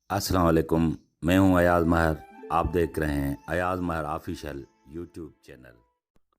अस्सलाम वालेकुम। मैं हूं अयाज महर। आप देख रहे हैं अयाज महर ऑफिशियल यूट्यूब चैनल।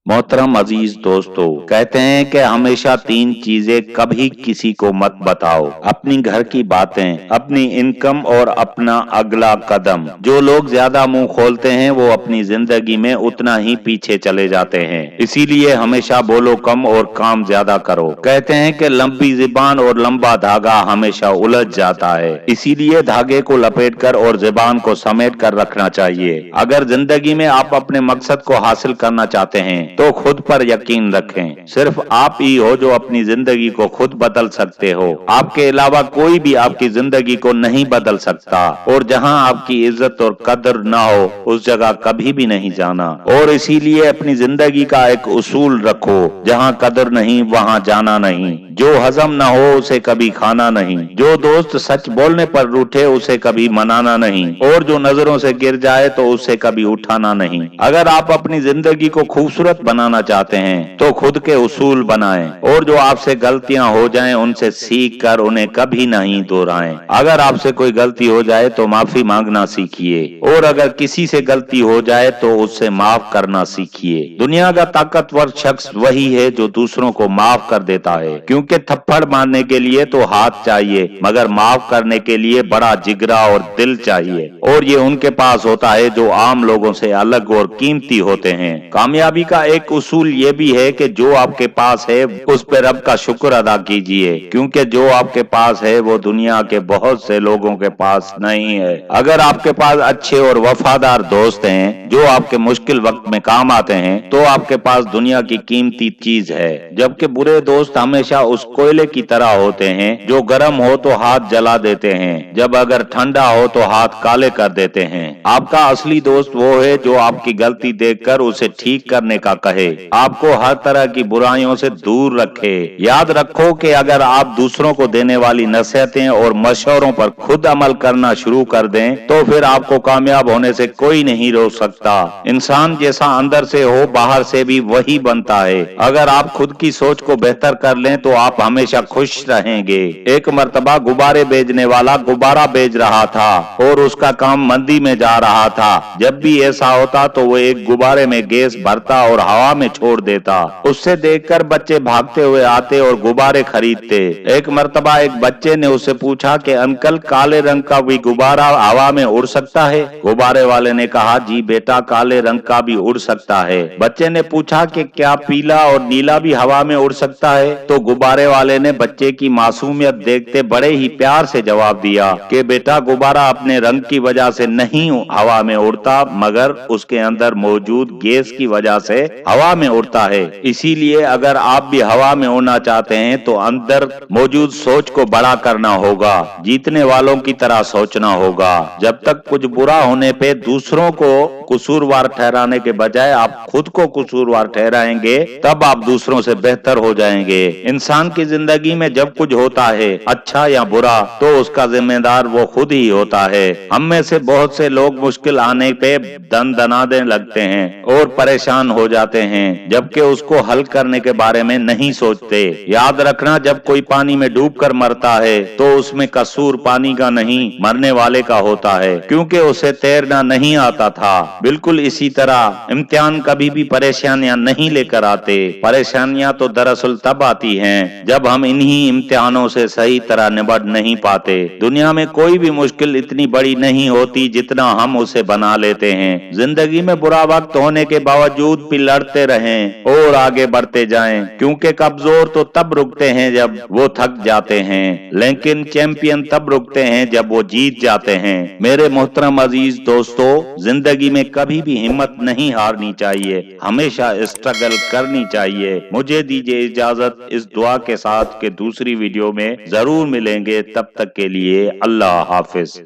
मोहतरम अजीज दोस्तों, कहते हैं कि हमेशा तीन चीजें कभी किसी को मत बताओ: अपनी घर की बातें, अपनी इनकम और अपना अगला कदम। जो लोग ज्यादा मुंह खोलते हैं वो अपनी जिंदगी में उतना ही पीछे चले जाते हैं। इसीलिए हमेशा बोलो कम और काम ज्यादा करो। कहते हैं कि लंबी जुबान और लंबा धागा हमेशा उलझ जाता है, इसीलिए धागे को लपेटकर और जुबान को समेट कर रखना चाहिए। अगर जिंदगी में आप अपने मकसद को हासिल करना चाहते हैं तो खुद पर यकीन रखें। सिर्फ आप ही हो जो अपनी जिंदगी को खुद बदल सकते हो। आपके अलावा कोई भी आपकी जिंदगी को नहीं बदल सकता। और जहां आपकी इज्जत और कदर ना हो उस जगह कभी भी नहीं जाना। और इसीलिए अपनी जिंदगी का एक उसूल रखो: जहां कदर नहीं वहां जाना नहीं। जो हजम ना हो उसे कभी खाना नहीं। जो दोस्त सच बोलने पर रूठे उसे कभी मनाना नहीं। और जो नजरों से गिर जाए तो उसे कभी उठाना नहीं। अगर आप अपनी जिंदगी को खूबसूरत बनाना चाहते हैं तो खुद के उसूल बनाएं। और जो आपसे गलतियां हो जाएं उनसे सीख कर उन्हें कभी नहीं दोहराएं। अगर आपसे कोई गलती हो जाए तो माफी मांगना सीखिए। और अगर किसी से गलती हो जाए तो उससे माफ करना सीखिए। दुनिया का ताकतवर शख्स वही है जो दूसरों को माफ कर देता है, क्योंकि थप्पड़ मारने के लिए तो हाथ चाहिए मगर माफ करने के लिए बड़ा जिगरा और दिल चाहिए। और ये उनके पास होता है जो आम लोगों से अलग और कीमती होते हैं। कामयाबी का एक उसूल ये भी है कि जो आपके पास है उस पर रब का शुक्र अदा कीजिए, क्योंकि जो आपके पास है वो दुनिया के बहुत से लोगों के पास नहीं है। अगर आपके पास अच्छे और वफादार दोस्त हैं जो आपके मुश्किल वक्त में काम आते हैं तो आपके पास दुनिया की कीमती चीज है। जबकि बुरे दोस्त हमेशा उस कोयले की तरह होते हैं जो गर्म हो तो हाथ जला देते हैं, जब अगर ठंडा हो तो हाथ काले कर देते हैं। आपका असली दोस्त वो है जो आपकी गलती देखकर उसे ठीक करने का कहे, आपको हर तरह की बुराइयों से दूर रखे। याद रखो कि अगर आप दूसरों को देने वाली नसीहतें और मशवरों पर खुद अमल करना शुरू कर दें तो फिर आपको कामयाब होने से कोई नहीं रोक सकता। इंसान जैसा अंदर से हो बाहर से भी वही बनता है। अगर आप खुद की सोच को बेहतर कर लें तो आप हमेशा खुश रहेंगे। एक मर्तबा गुब्बारे बेचने वाला गुब्बारा बेच रहा था और उसका काम मंदी में जा रहा था। जब भी ऐसा होता तो वो एक गुब्बारे में गैस भरता और हवा में छोड़ देता। उससे देखकर बच्चे भागते हुए आते और गुब्बारे खरीदते। एक मर्तबा एक बच्चे ने उससे पूछा कि अंकल, काले रंग का भी गुब्बारा हवा में उड़ सकता है? गुब्बारे वाले ने कहा, जी बेटा, काले रंग का भी उड़ सकता है। बच्चे ने पूछा कि क्या पीला और नीला भी हवा में उड़ सकता है? तो गुब्बारे वाले ने बच्चे की मासूमियत देखते बड़े ही प्यार से जवाब दिया कि बेटा, गुब्बारा अपने रंग की वजह से नहीं हवा में उड़ता मगर उसके अंदर मौजूद गैस की वजह से हवा में उड़ता है। इसीलिए अगर आप भी हवा में उड़ना चाहते हैं तो अंदर मौजूद सोच को बड़ा करना होगा, जीतने वालों की तरह सोचना होगा। जब तक कुछ बुरा होने पे दूसरों को कसूरवार ठहराने के बजाय आप खुद को कसूरवार ठहराएंगे तब आप दूसरों से बेहतर हो जाएंगे। इंसान की जिंदगी में जब कुछ होता है अच्छा या बुरा तो उसका जिम्मेदार वो खुद ही होता है। हम में से बहुत से लोग मुश्किल आने पे दनाने लगते हैं और परेशान हो जाते हैं, जबकि उसको हल करने के बारे में नहीं सोचते। याद रखना, जब कोई पानी में डूबकर मरता है तो उसमें कसूर पानी का नहीं मरने वाले का होता है, क्योंकि उसे तैरना नहीं आता था। बिल्कुल इसी तरह इम्तिहान कभी भी परेशानियां नहीं लेकर आते। परेशानियां तो दरअसल तब आती हैं जब हम इन्हीं इम्तिहानों से सही तरह निपट नहीं पाते। दुनिया में कोई भी मुश्किल इतनी बड़ी नहीं होती जितना हम उसे बना लेते हैं। जिंदगी में बुरा वक्त होने के बावजूद भी लड़ते रहें और आगे बढ़ते जाएं, क्योंकि कमजोर तो तब रुकते हैं जब वो थक जाते हैं, लेकिन चैंपियन तब रुकते हैं जब वो जीत जाते हैं। मेरे मोहतरम अजीज दोस्तों, जिंदगी में कभी भी हिम्मत नहीं हारनी चाहिए, हमेशा स्ट्रगल करनी चाहिए। मुझे दीजिए इजाजत इस दुआ के साथ कि दूसरी वीडियो में जरूर मिलेंगे। तब तक के लिए अल्लाह हाफिज।